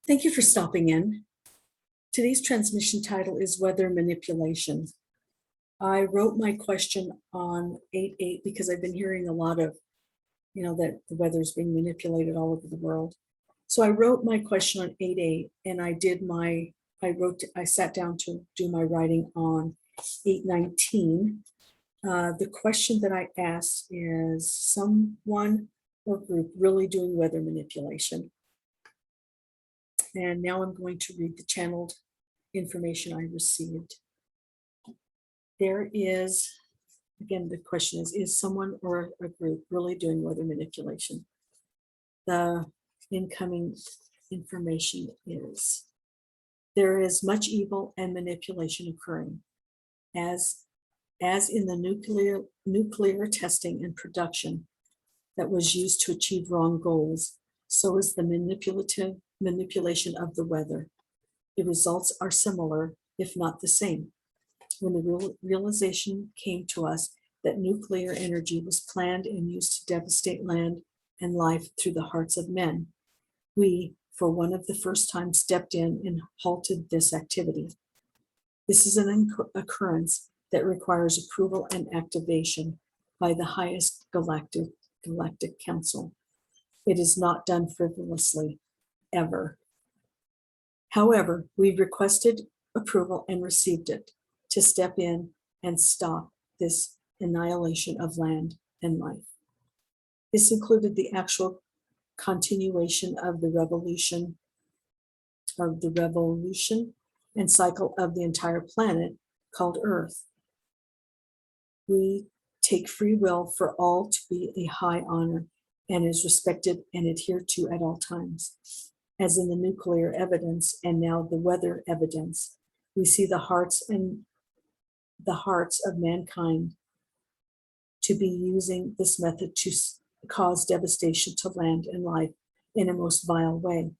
Thank you for stopping in. Today's transmission title is Weather Manipulation. I wrote my question on 8/8 because I've been hearing a lot of, that the weather is being manipulated all over the world. So I wrote my question on 8/8 and I sat down to do my writing on 8/19. The question that I asked is someone or group really doing weather manipulation? And now I'm going to read the channeled information I received. There is, again, the question is someone or a group really doing weather manipulation? The incoming information is, there is much evil and manipulation occurring. As in the nuclear testing and production that was used to achieve wrong goals, so is the manipulation of the weather. The results are similar, if not the same. When the realization came to us that nuclear energy was planned and used to devastate land and life through the hearts of men, we, for one of the first time, stepped in and halted this activity. This is an occurrence that requires approval and activation by the highest galactic council. It is not done frivolously, ever. However, we requested approval and received it to step in and stop this annihilation of land and life. This included the actual continuation of the revolution and cycle of the entire planet called Earth. We take free will for all to be a high honor and is respected and adhered to at all times. As in the nuclear evidence and now the weather evidence, we see the hearts of mankind to be using this method to cause devastation to land and life in a most vile way.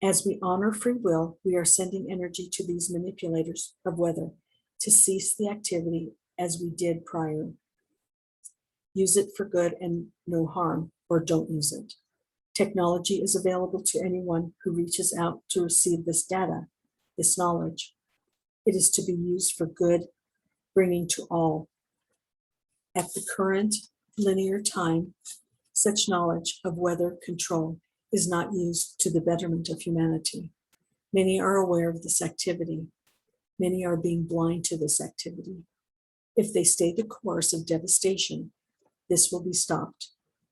As we honor free will, we are sending energy to these manipulators of weather to cease the activity as we did prior. Use it for good and no harm, or don't use it. Technology is available to anyone who reaches out to receive this data, this knowledge. It is to be used for good, bringing to all. At the current linear time, such knowledge of weather control is not used to the betterment of humanity. Many are aware of this activity. Many are being blind to this activity. If they stay the course of devastation, this will be stopped.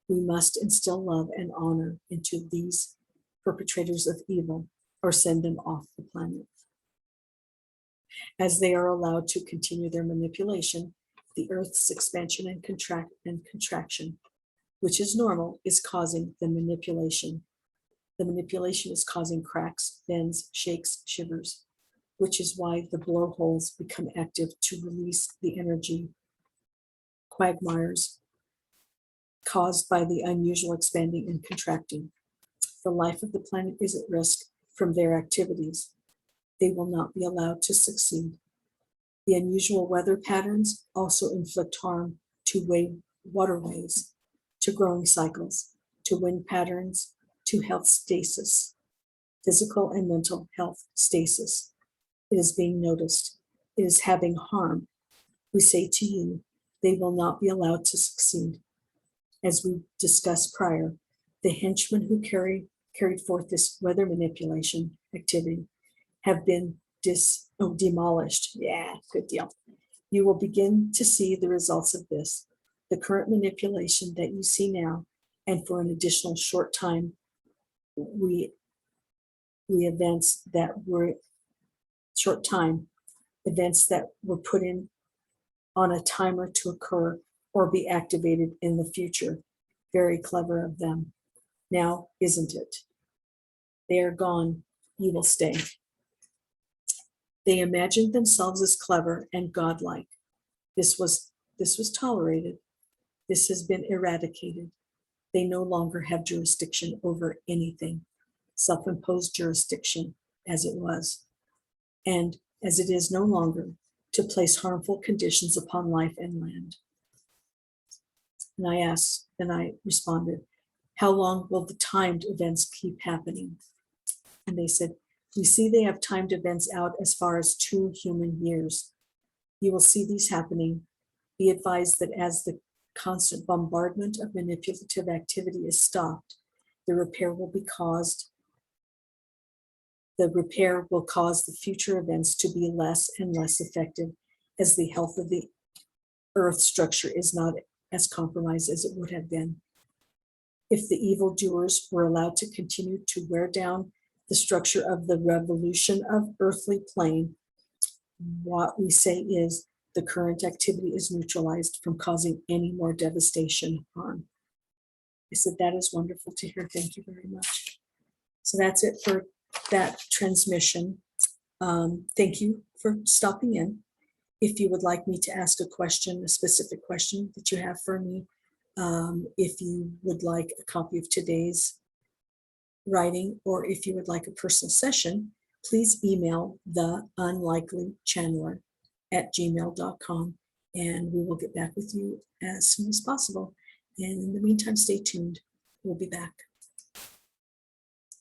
We must instill love and honor into these perpetrators of evil or send them off the planet. As they are allowed to continue their manipulation, the Earth's expansion and contraction, which is normal, is causing the manipulation. The manipulation is causing cracks, bends, shakes, shivers, which is why the blowholes become active to release the energy quagmires caused by the unusual expanding and contracting. The life of the planet is at risk from their activities. They will not be allowed to succeed. The unusual weather patterns also inflict harm to waterways, to growing cycles, to wind patterns, to health stasis, physical and mental health stasis. It is being noticed. It is having harm. We say to you, they will not be allowed to succeed. As we discussed prior, the henchmen who carried forth this weather manipulation activity have been demolished. Yeah, good deal. You will begin to see the results of this. The current manipulation that you see now, and for an additional short time, events that were put in on a timer to occur or be activated in the future. Very clever of them. Now, isn't it? They are gone. You will stay. They imagined themselves as clever and godlike. This was tolerated. This has been eradicated. They no longer have jurisdiction over anything, self-imposed jurisdiction as it was, and as it is no longer, to place harmful conditions upon life and land. And I responded, how long will the timed events keep happening? And they said, we see they have timed events out as far as 2 human years. You will see these happening. Be advised that as the constant bombardment of manipulative activity is stopped, the repair will cause the future events to be less and less effective, as the health of the earth structure is not as compromised as it would have been. If the evildoers were allowed to continue to wear down the structure of the revolution of earthly plane, what we say is the current activity is neutralized from causing any more devastation harm. I said, that is wonderful to hear. Thank you very much. So that's it for that transmission. Thank you for stopping in. If you would like me to ask a question, a specific question that you have for me, if you would like a copy of today's writing, or if you would like a personal session, please email TheUnlikelyChanneler@gmail.com, and we will get back with you as soon as possible. And in the meantime, stay tuned. We'll be back.